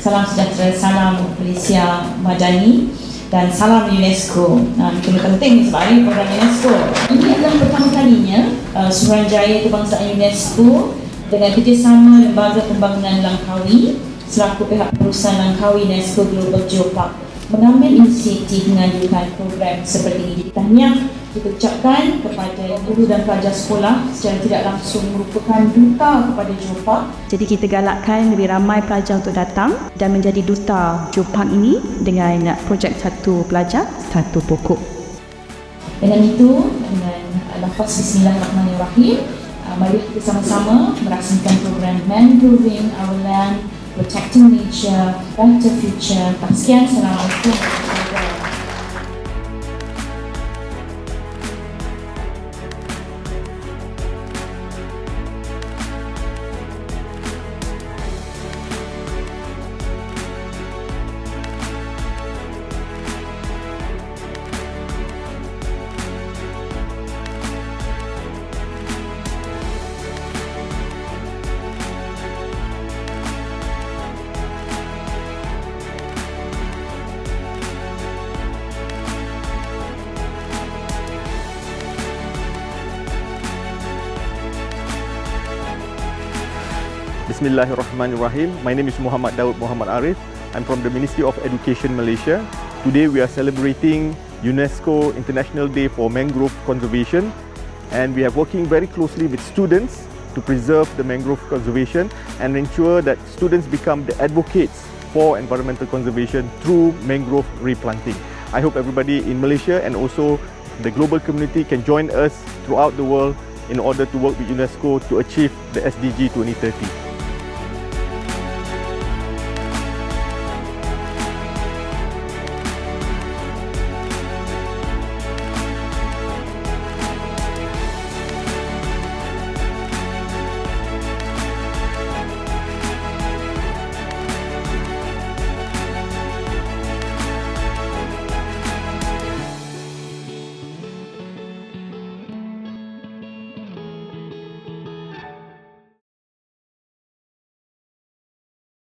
salam sejahtera, salam Malaysia Madani dan salam UNESCO. Ini penting sebab ini program UNESCO. Ini adalah pertama kalinya Suruhanjaya Kebangsaan UNESCO dengan kerjasama Lembaga Pembangunan Langkawi selaku pihak perusahaan Langkawi UNESCO Global Geopark mengambil inisiatif mengajukan program seperti ini. Jadi tahniah kita ucapkan kepada guru dan pelajar sekolah secara tidak langsung merupakan duta kepada Geopark. Jadi kita galakkan lebih ramai pelajar untuk datang dan menjadi duta Geopark ini dengan projek satu pelajar, satu pokok. Dengan itu, dengan lafaz Bismillahirrahmanirrahim, mari kita sama-sama merasakan program Mangroving Our Land, Protecting Nature, Better Future. Sekian, Assalamualaikum warahmatullahi wabarakatuh. Bismillahirrahmanirrahim. My name is Muhammad Daud Muhammad Arif. I'm from the Ministry of Education Malaysia. Today we are celebrating UNESCO International Day for Mangrove Conservation, and we are working very closely with students to preserve the mangrove conservation and ensure that students become the advocates for environmental conservation through mangrove replanting. I hope everybody in Malaysia and also the global community can join us throughout the world in order to work with UNESCO to achieve the SDG 2030.